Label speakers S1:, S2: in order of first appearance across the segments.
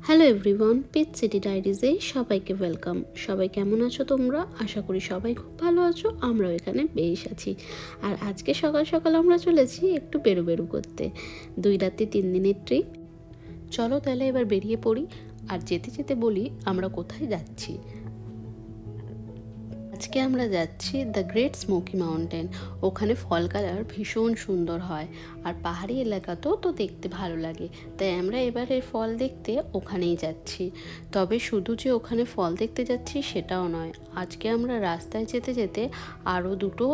S1: Hello everyone, pitch city ডায়েরিজে সবাইকে welcome. সবাই কেমন আছো তোমরা? আশা করি সবাই খুব ভালো আছো। আমরাও এখানে বেশ আছি। আর আজকে সকাল সকাল আমরা চলেছি একটু বেরু করতে। 2 রাতে 3 দিনের ট্রিপ। চলো তাহলে এবার বেরিয়ে পড়ি। আর যেতে যেতে বলি আমরা কোথায় যাচ্ছি। আজকে আমরা যাচ্ছি দ্য গ্রেট স্মোকি মাউন্টেন। ওখানে ফল কালার ভীষণ সুন্দর হয়, আর পাহাড়ি এলাকাতেও তো দেখতে ভালো লাগে। তাই আমরা এবারে ফল দেখতে ওখানেই যাচ্ছি। তবে শুধু যে ওখানে ফল দেখতে যাচ্ছি সেটাও নয়, আজকে আমরা রাস্তায় যেতে যেতে আরও দুটো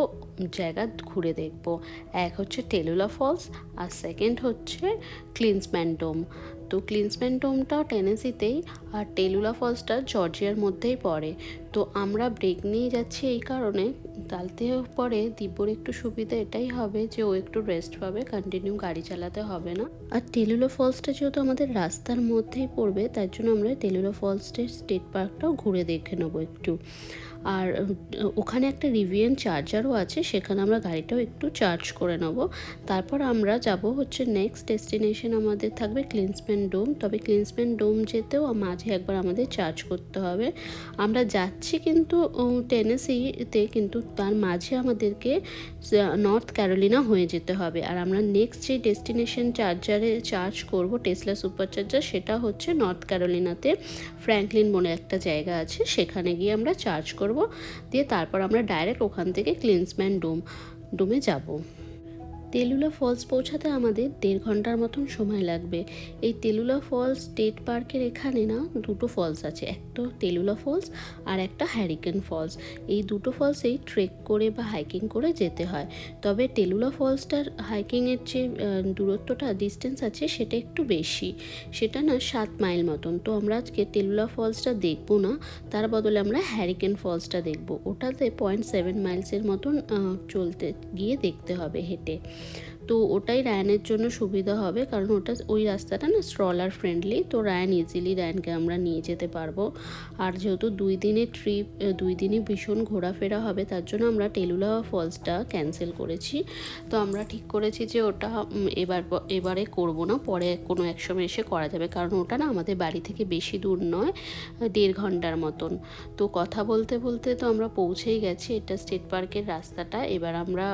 S1: জায়গা ঘুরে দেখব। এক হচ্ছে টেলুলা ফলস, আর সেকেন্ড হচ্ছে ক্লিন্সম্যান ডোম। তো ক্লিন্সম্যান ডোমটা টেনেসিতেই, আর টেলুলা ফলসটা জর্জিয়ার মধ্যেই পড়ে। তো আমরা ব্রেক নিয়ে যাচ্ছি এই কারণে, তাতে পরে দিব্যর একটু সুবিধা এটাই হবে যে ও একটু রেস্ট পাবে, কন্টিনিউ গাড়ি চালাতে হবে না। আর টেলুলা ফলসটা যেহেতু আমাদের রাস্তার মধ্যেই পড়বে, তার জন্য আমরা টেলুলা ফলসের স্টেট পার্কটাও ঘুরে দেখে নেবো একটু। আর ওখানে একটা রিভিয়ান চার্জারও আছে, সেখানে আমরা গাড়িটাও একটু চার্জ করে নেব। তারপর আমরা যাব হচ্ছে নেক্সট ডেস্টিনেশন আমাদের থাকবে ক্লিন্সম্যান ডোম। তবে ক্লিন্সম্যান ডোম যেতেও মাঝে একবার আমাদের চার্জ করতে হবে। আমরা যাচ্ছি কিন্তু টেনেসিতে, কিন্তু তার মাঝে আমাদেরকে নর্থ ক্যারোলিনা হয়ে যেতে হবে। আর আমরা নেক্সট যে ডেস্টিনেশন চার্জারে চার্জ করব, টেসলা সুপার চার্জার, সেটা হচ্ছে নর্থ ক্যারোলিনাতে ফ্র্যাঙ্কলিন বলে একটা জায়গা আছে, সেখানে গিয়ে আমরা চার্জ করব। দিয়ে তারপর আমরা ডাইরেক্ট ওখান থেকে ক্লিন্সম্যান ডোমে যাব। টেলুলা ফলস পৌঁছাতে আমাদের 1.5 ঘন্টার মতন সময় লাগবে। এই টেলুলা ফলস স্টেট পার্কের এখানে না দুটো ফলস আছে, একটা টেলুলা ফলস আর একটা হ্যারিকেন ফলস। এই দুটো ফলসেই ট্রেক করে বা হাইকিং করে যেতে হয়। তবে টেলুলা ফলসটার হাইকিংয়ের যে দূরত্বটা ডিস্টেন্স আছে সেটা একটু বেশি, সেটা না 7 মাইল মতন। তো আমরা আজকে টেলুলা ফলসটা দেখবো না, তার বদলে আমরা হ্যারিকেন ফলসটা দেখবো। ওটাতে 0.7 মাইলসের মতন চলতে গিয়ে দেখতে হবে হেঁটে। তো ওটাই রায়ানের জন্য সুবিধা হবে, কারণ ওই রাস্তাটা না স্ট্রলার ফ্রেন্ডলি। তো রায়ানকে আমরা নিয়ে যেতে পারবো। আর যেহেতু 2 দিনের ট্রিপ, 2 দিনই ভীষণ ঘোরাফেরা হবে, তার জন্য আমরা টেলুলা ফলসটা ক্যান্সেল করেছি। তো আমরা ঠিক করেছি যে ওটা এবারে করব না, পরে কোনো এক সময় এসে করা যাবে, কারণ ওটা না আমাদের বাড়ি থেকে বেশি দূর নয়, 1.5 ঘন্টার মতন। তো কথা বলতে বলতে তো আমরা পৌঁছেই গেছি। এটা স্টেট পার্কের রাস্তাটা। এবার আমরা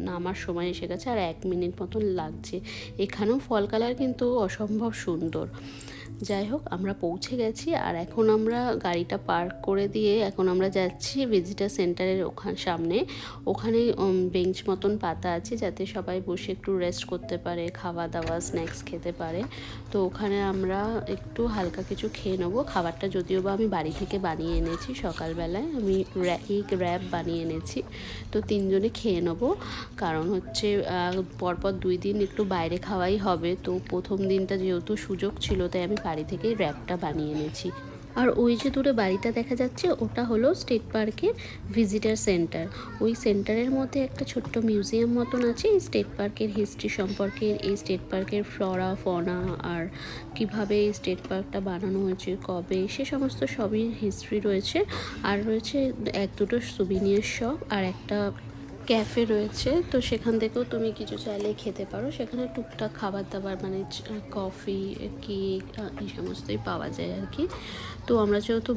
S1: নামার সময় এসে গেছে, আর 1 মিনিট মতন লাগছে। এখানেও ফল কালার কিন্তু অসম্ভব সুন্দর। যাই হোক, আমরা পৌঁছে গেছি। আর এখন আমরা গাড়িটা পার্ক করে দিয়ে এখন আমরা যাচ্ছি ভিজিটার সেন্টারের সামনে। ওখানে বেঞ্চ মতন পাতা আছে, যাতে সবাই বসে একটু রেস্ট করতে পারে, খাওয়া দাওয়া স্ন্যাক্স খেতে পারে। তো ওখানে আমরা একটু হালকা কিছু খেয়ে নেবো। খাবারটা যদিও বা আমি বাড়ি থেকে বানিয়ে এনেছি, সকালবেলায় আমি এগ র্যাপ বানিয়ে এনেছি। তো 3 জনে খেয়ে নেবো, কারণ হচ্ছে পরপর 2 দিন একটু বাইরে খাওয়াই হবে। তো প্রথম দিনটা যেহেতু সুযোগ ছিল, তাই আমি বাড়ি থেকেই র্যাপটা বানিয়ে এনেছি। আর ওই যে দূরে বাড়িটা দেখা যাচ্ছে, ওটা হলো স্টেট পার্কের ভিজিটার সেন্টার। ওই সেন্টারের মধ্যে একটা ছোট্ট মিউজিয়াম মতন আছে এই স্টেট পার্কের হিস্ট্রি সম্পর্কে, এই স্টেট পার্কের ফ্লোরা ফনা, আর কিভাবে এই স্টেট পার্কটা বানানো হয়েছে, কবে, সে সমস্ত সবই হিস্ট্রি রয়েছে। আর রয়েছে 1-2টো সুভিনিয়ার শপ, আর একটা ক্যাফে রয়েছে। তো সেখান থেকেও তুমি কিছু চাইলে খেতে পারো। সেখানে টুকটাক খাবার দাবার মানে কফি, কেক, এই সমস্তই পাওয়া যায় আর কি। তো আমরা যেহেতু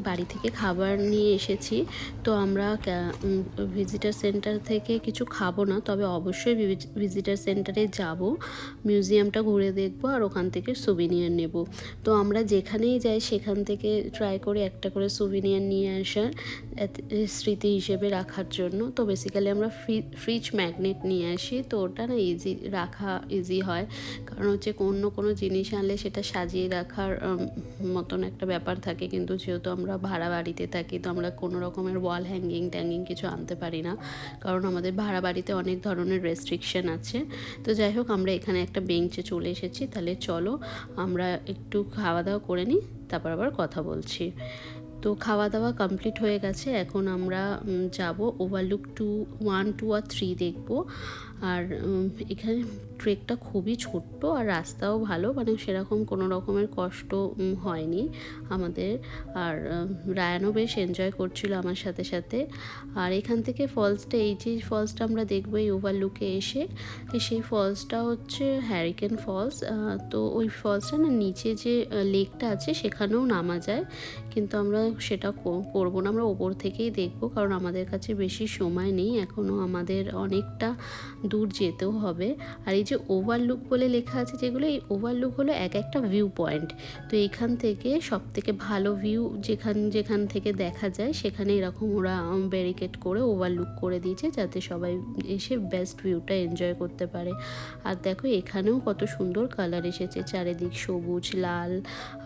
S1: বাড়ি থেকে খাবার নিয়ে এসেছি, তো আমরা ভিজিটার সেন্টার থেকে কিছু খাবো না, তবে অবশ্যই ভিজিটার সেন্টারে যাব, মিউজিয়ামটা ঘুরে দেখব, আর ওখান থেকে সুভিনিয়ার নেব। তো আমরা যেখানেই যাই সেখান থেকে ট্রাই করি একটা করে সুভিনিয়ার নিয়ে আসার, স্মৃতি হিসেবে রাখার জন্য। তো বেসিক্যালি আমরা ফ্রিজ ম্যাগনেট নিয়ে আসি। তো ওটা না রাখা ইজি হয়, কারণ হচ্ছে কোনো জিনিস আনলে সেটা সাজিয়ে রাখার মতন একটা ব্যাপার থাকে। কিন্তু যেহেতু আমরা ভাড়া বাড়িতে থাকি, তো আমরা কোনো রকমের ওয়াল হ্যাঙ্গিং কিছু আনতে পারি না, কারণ আমাদের ভাড়া বাড়িতে অনেক ধরনের রেস্ট্রিকশন আছে। তো যাই হোক, আমরা এখানে একটা বেঞ্চে চলে এসেছি। তাহলে চলো আমরা একটু খাওয়া দাওয়া করে নিই, তারপর আবার কথা বলছি। তো খাওয়া দাওয়া কমপ্লিট হয়ে গেছে। এখন আমরা যাব ওভারলুক 1, 2 আর 3 দেখব। আর এখানে ট্রেকটা খুবই ছোট্ট আর রাস্তাও ভালো, মানে সেরকম কোনো রকমের কষ্ট হয়নি আমাদের। আর রায়ানও বেশ এনজয় করছিল আমার সাথে সাথে। আর এখান থেকে ফলসটা, এই যে ফলসটা আমরা দেখবো এই ওভারলুকে এসে, সেই ফলসটা হচ্ছে হ্যারিকেন ফলস। তো ওই ফলসটা না নিচে যে লেকটা আছে সেখানেও নামা যায়, কিন্তু আমরা সেটা করবো না, আমরা ওপর থেকেই দেখবো, কারণ আমাদের কাছে বেশি সময় নেই, এখনও আমাদের অনেকটা দূর যেতেও হবে। আর এই যে ওভারলুক বলে লেখা আছে যেগুলো, এই ওভারলুক হলো এক একটা ভিউ পয়েন্ট। তো এইখান থেকে সব থেকে ভালো ভিউ যেখান থেকে দেখা যায় সেখানে এরকম ওরা ব্যারিকেড করে ওভারলুক করে দিয়েছে, যাতে সবাই এসে বেস্ট ভিউটা এনজয় করতে পারে। আর দেখো এখানেও কত সুন্দর কালার এসেছে, চারিদিক সবুজ, লাল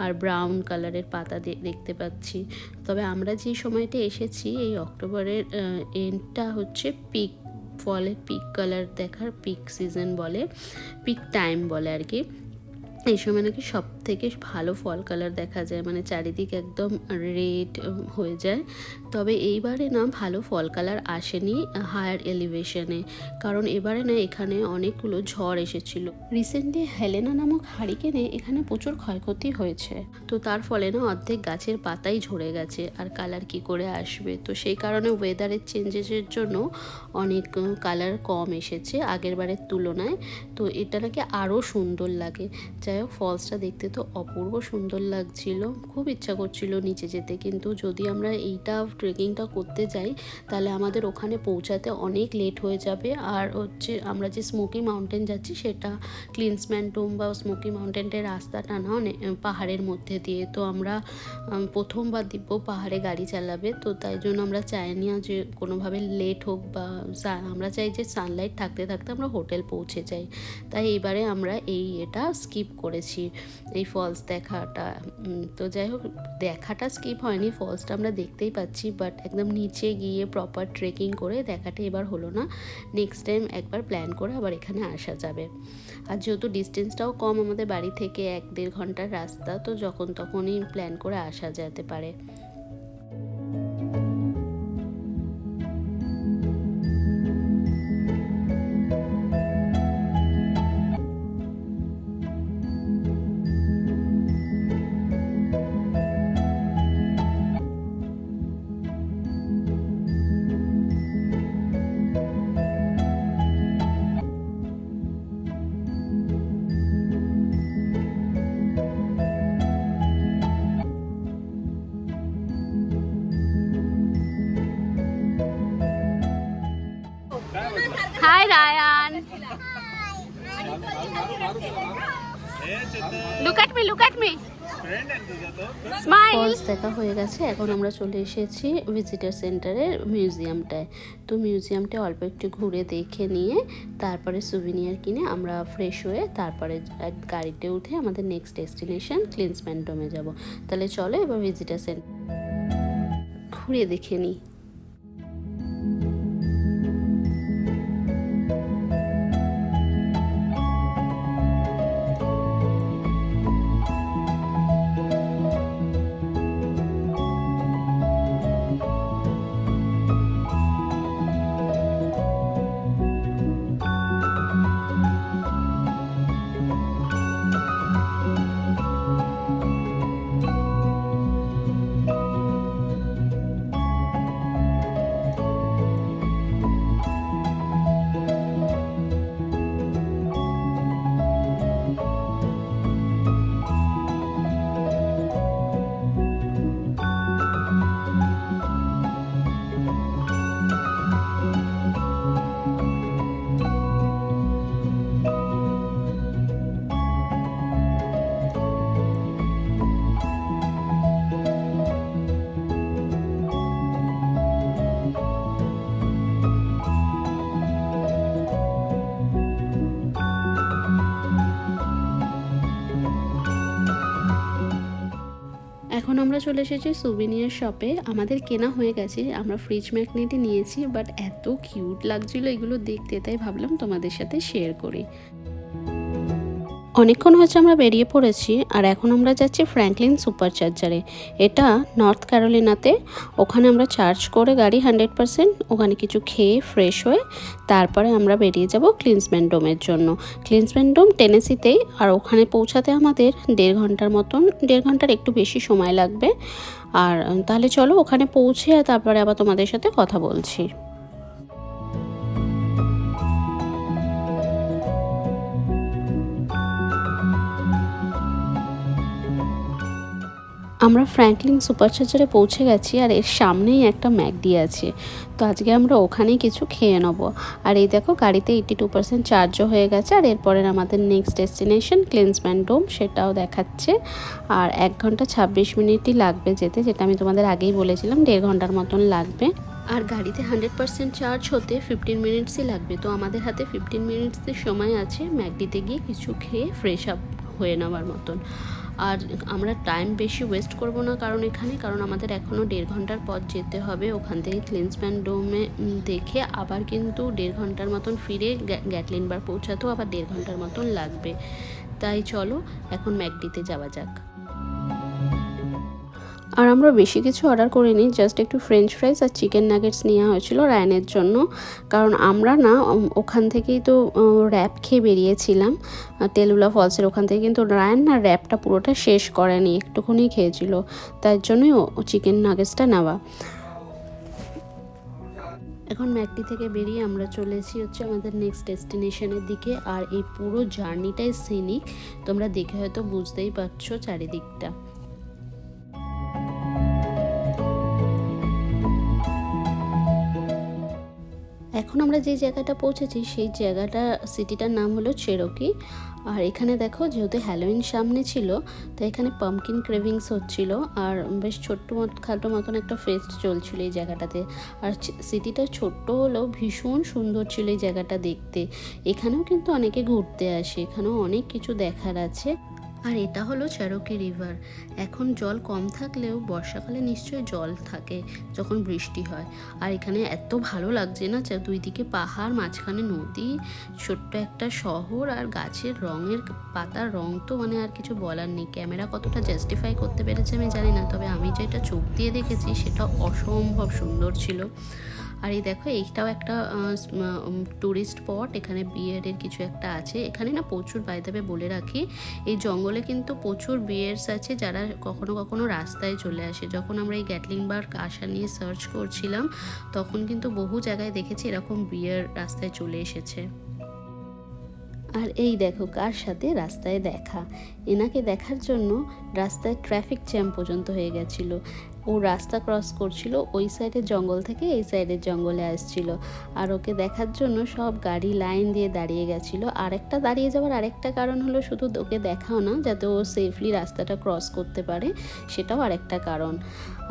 S1: আর ব্রাউন কালারের পাতা দেখতে পাচ্ছি। তবে আমরা যে সময়টা এসেছি এই অক্টোবরের এন্ডটা হচ্ছে ফলের পিক কালার দেখার পিক সিজন বলে, পিক টাইম বলে আর কি। এই সময় নাকি সব থেকে ভালো ফল কালার দেখা যায়, মানে চারিদিক একদম রেড হয়ে যায়। তবে এইবারে না ভালো ফল কালার আসেনি হায়ার এলিভেশনে, কারণ এবারে না এখানে অনেকগুলো ঝড় এসেছিল। রিসেন্টলি হেলেনা নামক হারিকেনে এখানে প্রচুর ক্ষয়ক্ষতি হয়েছে, তো তার ফলে না অর্ধেক গাছের পাতাই ঝরে গেছে, আর কালার কি করে আসবে। তো সেই কারণে ওয়েদারের চেঞ্জেসের জন্য অনেক কালার কম এসেছে আগের বারের তুলনায়। তো এটা নাকি আরও সুন্দর লাগে। যাই হোক, ফলসটা দেখতে তো অপূর্ব সুন্দর লাগছিল, খুব ইচ্ছা করছিল নিচে যেতে, কিন্তু যদি আমরা এইটা ট্রেকিংটা করতে যাই তাহলে আমাদের ওখানে পৌঁছাতে অনেক লেট হয়ে যাবে। আর হচ্ছে আমরা যে স্মোকি মাউন্টেন যাচ্ছি সেটা ক্লিন্সম্যান টোম্ব বা স্মোকি মাউন্টেনের রাস্তাটা না অনেক পাহাড়ের মধ্যে দিয়ে, তো আমরা প্রথমবার দিব্য পাহাড়ে গাড়ি চালাবে, তো তাই জন্য আমরা চাই না যে কোনোভাবে লেট হোক, বা আমরা চাই যে সানলাইট থাকতে থাকতে আমরা হোটেল পৌঁছে যাই। তাই এবারে আমরা এটা স্কিপ করেছি, এই ফলস দেখাটা। তো যাই হোক, দেখাটা স্কিপ হয়নি, ফলসটা আমরা দেখতেই পাচ্ছি, বাট একদম নিচে গিয়ে প্রপার ট্রেকিং করে দেখাটা এবার হলো না। নেক্সট টাইম একবার প্ল্যান করে আবার এখানে আসা যাবে। আর যেহেতু ডিস্টেন্সটাও কম আমাদের বাড়ি থেকে, 1-1.5 ঘন্টার রাস্তা, তো যখন তখনই প্ল্যান করে আসা যেতে পারে। Hi Ryan. Look at me, look at me. Falls দেখা হয়ে গেছে, এখন আমরা চলে এসেছি ভিজিটার সেন্টারের মিউজিয়ামটায়। তো মিউজিয়ামটা অল্প একটু ঘুরে দেখে নিয়ে তারপরে সুভিনিয়ার কিনে আমরা ফ্রেশ হয়ে তারপরে গাড়িতে উঠে আমাদের নেক্সট ডেস্টিনেশন ক্লিন্সম্যান টোম্বে যাব। তাহলে চলো এবার ভিজিটার সেন্টার ঘুরে দেখে নিই। এখন আমরা চলে এসেছি সুভিনিয়ার শপে। আমাদের কেনা হয়ে গেছে, আমরা ফ্রিজ ম্যাগনেটই নিয়েছি, বাট এত কিউট লাগছিল এগুলো দেখতে, তাই ভাবলাম তোমাদের সাথে শেয়ার করি। অনেকক্ষণ হয়েছে আমরা বেরিয়ে পড়েছি, আর এখন আমরা যাচ্ছি ফ্র্যাঙ্কলিন সুপারচার্জারে। এটা নর্থ ক্যারোলিনাতে। ওখানে আমরা চার্জ করে গাড়ি 100%, ওখানে কিছু খেয়ে ফ্রেশ হয়ে তারপরে আমরা বেরিয়ে যাব ক্লিন্সম্যান ডোমের জন্য। ক্লিন্সম্যান ডোম টেনেসিতেই, আর ওখানে পৌঁছাতে আমাদের 1.5 ঘন্টার মতন, 1.5 ঘন্টার একটু বেশি সময় লাগবে। আর তাহলে চলো ওখানে পৌঁছে তারপরে আবার তোমাদের সাথে কথা বলছি। আমরা ফ্র্যাঙ্কলিন সুপারচার্জারে পৌঁছে গেছি, আর এর সামনেই একটা ম্যাকডি আছে। তো আজকে আমরা ওখানেই কিছু খেয়ে নেবো। আর এই দেখো গাড়িতে 82% চার্জও হয়ে গেছে। আর এরপরের আমাদের নেক্সট ডেস্টিনেশন ক্লিন্সম্যান ডোম, সেটাও দেখাচ্ছে। আর 1 ঘন্টা 26 মিনিটই লাগবে যেতে, যেটা আমি তোমাদের আগেই বলেছিলাম 1.5 ঘন্টার মতন লাগবে। আর গাড়িতে 100% চার্জ হতে 15 মিনিটসই লাগবে। তো আমাদের হাতে 15 মিনিটসের সময় আছে ম্যাকডিতে গিয়ে কিছু খেয়ে ফ্রেশ আপ হয়ে নেওয়ার মতন। আর আমরা টাইম বেশি ওয়েস্ট করব না কারণ আমাদের এখনও 1.5 ঘন্টার পথ যেতে হবে। ওখান থেকে ক্লিন্সম্যান ডোমে দেখে আবার কিন্তু 1.5 ঘন্টার মতন ফিরে গ্যাটলিন বার পৌঁছাতেও আবার 1.5 ঘন্টার মতন লাগবে। তাই চলো এখন ম্যাকডিতে যাওয়া যাক। আর আমরা বেশি কিছু অর্ডার করিনি, জাস্ট একটু ফ্রেঞ্চ ফ্রাইস আর চিকেন নাগেটস নেওয়া হয়েছিল রায়ানের জন্য। কারণ আমরা না ওখান থেকেই তো র্যাপ খেয়ে বেরিয়েছিলাম টেলুলা ফলসের ওখান থেকে, কিন্তু রায়ান না র্যাপটা পুরোটা শেষ করেনি, একটুখানি খেয়েছিল। তার জন্যই চিকেন নাগেটসটা নেওয়া। এখন ম্যাকডি থেকে বেরিয়ে আমরা চলেছি হচ্ছে আমাদের নেক্সট ডেস্টিনেশনের দিকে। আর এই পুরো জার্নিটাই সিনিক, তোমরা দেখে হয়তো বুঝতেই পারছো চারিদিকটা। এখন আমরা যে জায়গাটা পৌঁছেছি সেই জায়গাটা, সিটিটার নাম হলো চেরোকি। আর এখানে দেখো যেহেতু হ্যালোইন সামনে ছিল, তো এখানে পাম্পকিন ক্রেভিংস হচ্ছিল, আর বেশ ছোট্ট খাটো মতন একটা ফেস্ট চলছিল এই জায়গাটাতে। আর সিটিটা ছোট্ট হলেও ভীষণ সুন্দর ছিল এই জায়গাটা দেখতে। এখানেও কিন্তু অনেকে ঘুরতে আসে, এখানেও অনেক কিছু দেখার আছে। আর এটা হলো চেরোকি রিভার। এখন জল কম থাকলেও বর্ষাকালে নিশ্চয়ই জল থাকে যখন বৃষ্টি হয়। আর এখানে এত ভালো লাগছে না, দুই দিকে পাহাড়, মাঝখানে নদী, ছোট্ট একটা শহর, আর গাছের রঙের, পাতার রং তো মানে আর কিছু বলার নেই। ক্যামেরা কতটা জাস্টিফাই করতে পেরেছে আমি জানি না, তবে আমি যেটা চোখ দিয়ে দেখেছি সেটা অসম্ভব সুন্দর ছিল। আর এই দেখো এইটাও একটা টুরিস্ট স্পট, এখানে বিয়ারের কিছু একটা আছে। এখানে না প্রচুর, বাই দ্য ওয়ে বলে রাখি, এই জঙ্গলে কিন্তু প্রচুর বিয়ার্স আছে যারা কখনো কখনো রাস্তায় চলে আসে। যখন আমরা এই গ্যাটলিন বার্গ আসা নিয়ে সার্চ করছিলাম তখন কিন্তু বহু জায়গায় দেখেছি এরকম বিয়ার রাস্তায় চলে এসেছে। আর এই দেখো কার সাথে রাস্তায় দেখা, এনাকে দেখার জন্য রাস্তায় ট্রাফিক জ্যাম পর্যন্ত হয়ে গেছিলো। ও রাস্তা ক্রস করছিল, ওই সাইডের জঙ্গল থেকে এই সাইডের জঙ্গলে আসছিল, আর ওকে দেখার জন্য সব গাড়ি লাইন দিয়ে দাঁড়িয়ে গেছিলো। আরেকটা দাঁড়িয়ে যাওয়ার আরেকটা কারণ হলো শুধু ওকে দেখাও না, যাতে ও সেফলি রাস্তাটা ক্রস করতে পারে, সেটাও আরেকটা কারণ।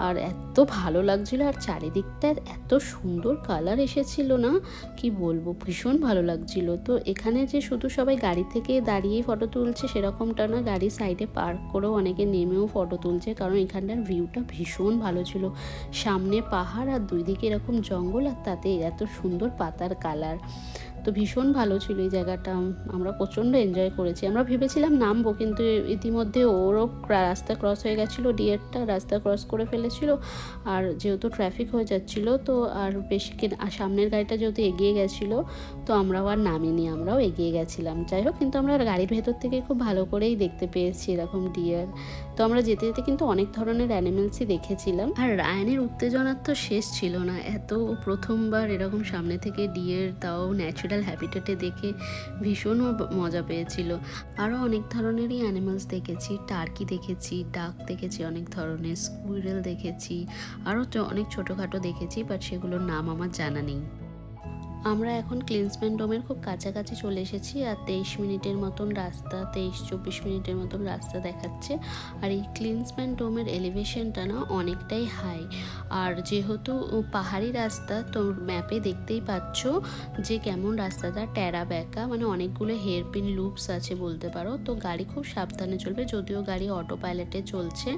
S1: আর এত ভালো লাগছিল, আর চারিদিকটার এত সুন্দর কালার এসেছিল না, কি বলবো, ভীষণ ভালো লাগছিল। তো এখানে যে শুধু সবাই গাড়ি থেকে দাঁড়িয়েই ফটো তুলছে সেরকমটা না, গাড়ি সাইডে পার্ক করেও অনেকে নেমেও ফটো তুলছে, কারণ এখানটার ভিউটা ভীষণ ভালো ছিল। সামনে পাহাড় আর দুই দিকে এরকম জঙ্গল, আর তাতে এত সুন্দর পাতার কালার। তো ভীষণ ভালো ছিল এই জায়গাটা, আমরা প্রচণ্ড এনজয় করেছি। আমরা ভেবেছিলাম নামবো, কিন্তু ইতিমধ্যে ওরও রাস্তা ক্রস হয়ে গেছিলো, ডিয়ারটা রাস্তা ক্রস করে ফেলেছিল। আর যেহেতু ট্রাফিক হয়ে যাচ্ছিলো, তো আর বেশি সামনের গাড়িটা যেহেতু এগিয়ে গেছিলো, তো আমরাও আর নামিনি, আমরাও এগিয়ে গেছিলাম। যাই হোক, কিন্তু আমরা গাড়ির ভেতর থেকে খুব ভালো করেই দেখতে পেয়েছি এরকম ডিয়ার। তো আমরা যেতে যেতে কিন্তু অনেক ধরনের অ্যানিমেলসই দেখেছিলাম। আর রায়ানের উত্তেজনার তো শেষ ছিল না, এত প্রথমবার এরকম সামনে থেকে ডিয়ার, তাও ন্যাচারাল হ্যাবিটেটে দেখে ভীষণ মজা পেয়েছিল। আরও অনেক ধরনেরই অ্যানিমালস দেখেছি, টার্কি দেখেছি, ডাক দেখেছি, অনেক ধরনের স্কুইরেল দেখেছি, আরও অনেক ছোটোখাটো দেখেছি, বাট সেগুলোর নাম আমার জানা নেই। আমরা এখন ক্লিন্সম্যান ডোমের খুব কাছাকাছি চলে এসেছি, আর 23 মিনিটের মতন রাস্তা, 23-24 মিনিটের মতন রাস্তা দেখাচ্ছে। আর এই ক্লিন্সম্যান ডোমের এলিভেশনটা না অনেকটাই হাই, আর যেহেতু পাহাড়ি রাস্তা, তো ম্যাপে দেখতেই পাচ্ছ যে কেমন রাস্তাটা ট্যারা ব্যাকা, মানে অনেকগুলো হেয়ারপিন লুপস আছে বলতে পারো। তো গাড়ি খুব সাবধানে চলবে, যদিও গাড়ি অটো পাইলটে চলছে।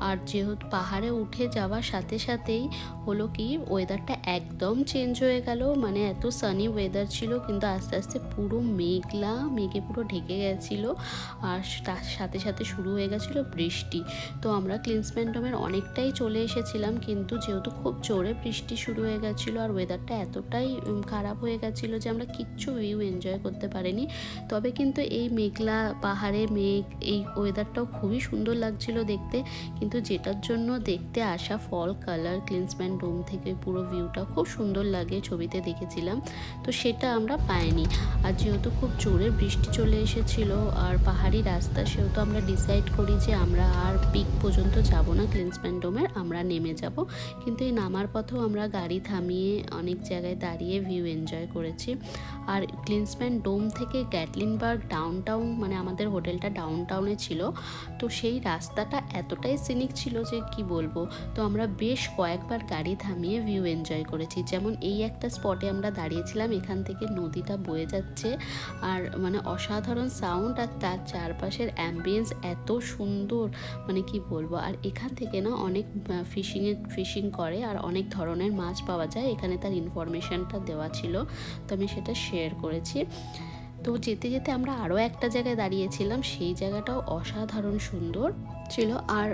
S1: আর যেহেতু পাহাড়ে উঠে যাওয়ার সাথে সাথেই হলো কি ওয়েদারটা একদম চেঞ্জ হয়ে গেল, মানে এত এত সানি ওয়েদার ছিল, কিন্তু আস্তে আস্তে পুরো মেঘে পুরো ঢেকে গেছিলো। আর তার সাথে সাথে শুরু হয়ে গেছিলো বৃষ্টি। তো আমরা ক্লিন্সম্যানডোমের অনেকটাই চলে এসেছিলাম, কিন্তু যেহেতু খুব জোরে বৃষ্টি শুরু হয়ে গেছিলো আর ওয়েদারটা এতটাই খারাপ হয়ে গেছিলো যে আমরা কিচ্ছু ভিউ এনজয় করতে পারিনি। তবে কিন্তু এই মেঘলা পাহাড়ে মেঘ, এই ওয়েদারটাও খুবই সুন্দর লাগছিল দেখতে। কিন্তু যেটার জন্য দেখতে আসা ফল কালার ক্লিন্সম্যানডোম থেকে পুরো ভিউটা খুব সুন্দর লাগে, ছবিতে দেখেছিলাম, তো সেটা আমরা পাইনি। আর যেহেতু খুব জোরে বৃষ্টি চলে এসেছিলো আর পাহাড়ি রাস্তা, সেহেতু আমরা ডিসাইড করি যে আমরা আর পিক পর্যন্ত যাব না ক্লিন্সম্যানডোমের, আমরা নেমে যাব। কিন্তু এই নামার পথেও আমরা গাড়ি থামিয়ে অনেক জায়গায় দাঁড়িয়ে ভিউ এনজয় করেছি। আর ক্লিন্সম্যানডোম থেকে গ্যাটলিনবার্গ ডাউনটাউন, মানে আমাদের হোটেলটা ডাউনটাউনে ছিল, তো সেই রাস্তাটা এতটাই সিনিক ছিল যে কি বলবো। তো আমরা বেশ কয়েকবার গাড়ি থামিয়ে ভিউ এনজয় করেছি। যেমন এই একটা স্পটে আমরা দাঁড়িয়েছিলাম, এখান থেকে নদীটা বয়ে যাচ্ছে আর মানে অসাধারণ সাউন্ড, আর তার চারপাশের অ্যাম্বিয়েন্স এত সুন্দর, মানে কি বলবো। আর এখান থেকে না অনেক ফিশিং করে আর অনেক ধরনের মাছ পাওয়া যায়, এখানে তার ইনফরমেশনটা দেওয়া ছিল, তো আমি সেটা শেয়ার করেছি। তো যেতে যেতে আমরা আরও একটা জায়গায় দাঁড়িয়েছিলাম, সেই জায়গাটাও অসাধারণ সুন্দর ছিল। আর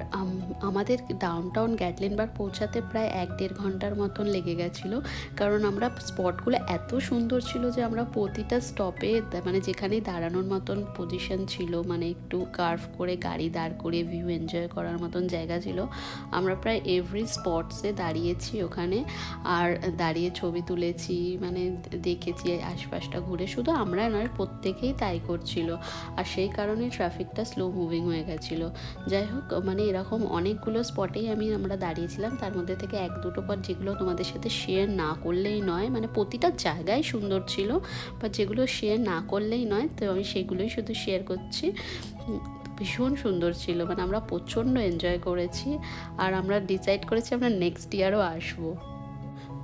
S1: আমাদের ডাউনটাউন গ্যাটলিনবার্গ পৌঁছাতে প্রায় 1-1.5 ঘন্টার মতন লেগে গেছিলো, কারণ আমরা স্পটগুলো এত সুন্দর ছিল যে আমরা প্রতিটা স্টপে, মানে যেখানেই দাঁড়ানোর মতন পজিশন ছিল, মানে একটু কার্ভ করে গাড়ি দাঁড় করে ভিউ এনজয় করার মতন জায়গা ছিল, আমরা প্রায় এভরি স্পটসে দাঁড়িয়েছি ওখানে, আর দাঁড়িয়ে ছবি তুলেছি, মানে দেখেছি আশপাশটা ঘুরে। শুধু আমরা নয়, প্রত্যেকেই তাই করছিল, আর সেই কারণে ট্রাফিকটা স্লো মুভিং হয়ে গেছিলো। যাই হোক, মানে এরকম অনেকগুলো স্পটেই আমরা দাঁড়িয়েছিলাম, তার মধ্যে থেকে 1-2টো পর যেগুলো তোমাদের সাথে শেয়ার না করলেই নয়, মানে প্রতিটা জায়গায় সুন্দর ছিল, বা যেগুলো শেয়ার না করলেই নয়, তো আমি সেগুলোই শুধু শেয়ার করছি। ভীষণ সুন্দর ছিল, মানে আমরা প্রচণ্ড এনজয় করেছি, আর আমরা ডিসাইড করেছি আমরা নেক্সট ইয়ারও আসবো।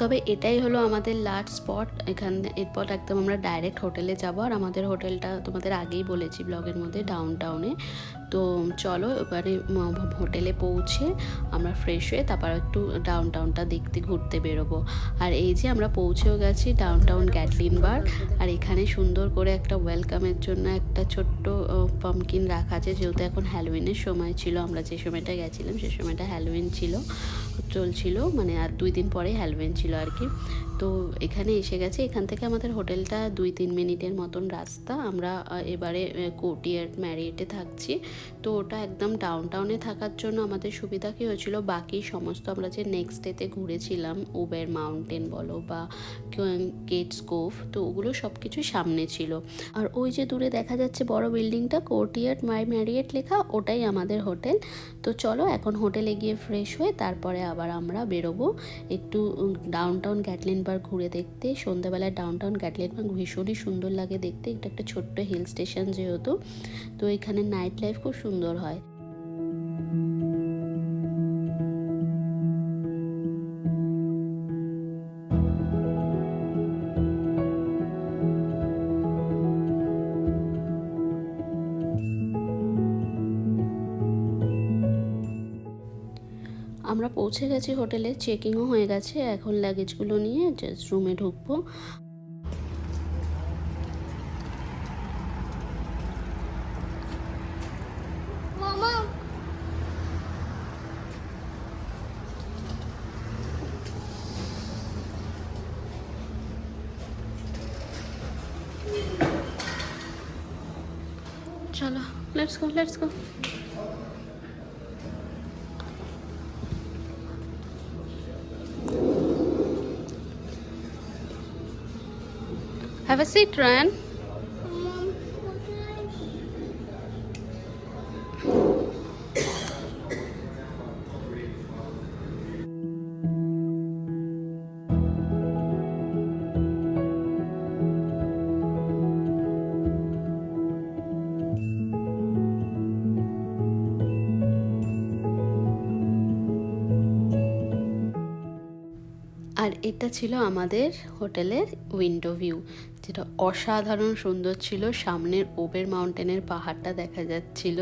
S1: তবে এটাই হলো আমাদের লাস্ট স্পট। এরপর একদম আমরা ডাইরেক্ট হোটেলে যাব, আর আমাদের হোটেলটা তোমাদের আগেই বলেছি ব্লগের মধ্যে, ডাউনটাউনে। তো চলো এবারে হোটেলে পৌঁছে আমরা ফ্রেশ হয়ে তারপর একটু ডাউনটাউনটা দেখতে ঘুরতে বেরোবো। আর এই যে আমরা পৌঁছেও গেছি ডাউনটাউন গ্যাটলিনবার্গ, আর এখানে সুন্দর করে একটা ওয়েলকামের জন্য একটা ছোট্ট পাম্পকিন রাখা আছে, যেহেতু এখন হ্যালোউইনের সময় ছিল, আমরা যে সময়টা গেছিলাম সে সময়টা হ্যালোউইন চলছিল, মানে আর 2 দিন পরে হ্যালোউইন ছিল আর কি। তো এখানে এসে গেছে, এখান থেকে আমাদের হোটেলটা 2-3 মিনিটের মতন রাস্তা। আমরা এবারে কোর্টিয়ার্ড ম্যারিয়েটে থাকছি, তো ওটা একদম ডাউনটাউনে থাকার জন্য আমাদের সুবিধা কী হয়েছিল, বাকি সমস্ত আমরা যে নেক্সট ডেতে ঘুরেছিলাম, উবের মাউন্টেন বলো বা গেটস কোভ, তো ওগুলো সব কিছু সামনে ছিল। আর ওই যে দূরে দেখা যাচ্ছে বড় বিল্ডিংটা, কোর্টিয়ার্ড ম্যারিয়েট লেখা, ওটাই আমাদের হোটেল। তো চলো এখন হোটেলে গিয়ে ফ্রেশ হয়ে তারপরে আবার আমরা বেরোবো একটু ডাউনটাউন গ্যাটলিনবার্গ ঘুরে দেখতে। সন্ধ্যাবেলায় ডাউনটাউন গ্যাটলিনবার্গ ভীষণই সুন্দর লাগে দেখতে, এটা একটা ছোট্ট হিল স্টেশন যেহেতু, তো এখানে নাইট লাইফ খুব সুন্দর হয়। আমরা পৌঁছে গেছি হোটেলে, চেকিংও হয়ে গেছে, এখন লাগেজগুলো নিয়ে জাস্ট রুমে ঢুকবো। চলো let's go. Have a seat, Ryan. আর এটা ছিল আমাদের হোটেলের উইন্ডো ভিউ, যেটা অসাধারণ সুন্দর ছিল। সামনের ওবের মাউন্টেনের পাহাড়টা দেখা যাচ্ছিল,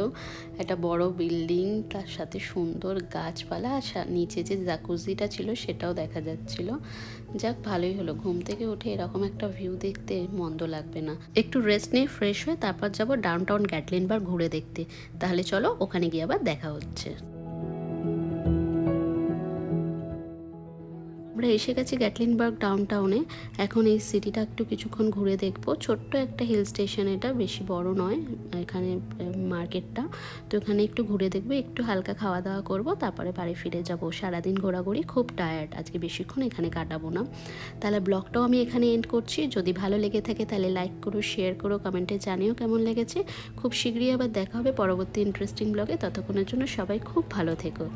S1: একটা বড় বিল্ডিং, তার সাথে সুন্দর গাছপালা, আর নিচে যে জাকুজিটা ছিল সেটাও দেখা যাচ্ছিল। যাক, ভালোই হলো, ঘুম থেকে উঠে এরকম একটা ভিউ দেখতে মন্দ লাগবে না। একটু রেস্ট নিয়ে ফ্রেশ হয়ে তারপর যাব ডাউন টাউন গ্যাটলিনবার্গ ঘুরে দেখতে। তাহলে চলো ওখানে গিয়ে আবার দেখা হচ্ছে। আমরা এসে গেছি গ্যাটলিনবার্গ ডাউনটাউনে। এখন এই সিটিটা একটু কিছুক্ষণ ঘুরে দেখবো। ছোট্ট একটা হিল স্টেশন, এটা বেশি বড় নয় এখানে মার্কেটটা। তো এখানে একটু ঘুরে দেখবো, একটু হালকা খাওয়া দাওয়া করব, তারপরে বাড়ি ফিরে যাব। সারাদিন ঘোরাঘুরি, খুব টায়ার্ড, আজকে বেশিক্ষণ এখানে কাটাবো না। তাহলে ব্লগটাও আমি এখানে এন্ড করছি। যদি ভালো লেগে থাকে তাহলে লাইক করো, শেয়ার করো, কমেন্টে জানিও কেমন লেগেছে। খুব শীঘ্রই আবার দেখা হবে পরবর্তী ইন্টারেস্টিং ব্লগে। ততক্ষণের জন্য সবাই খুব ভালো থেকো।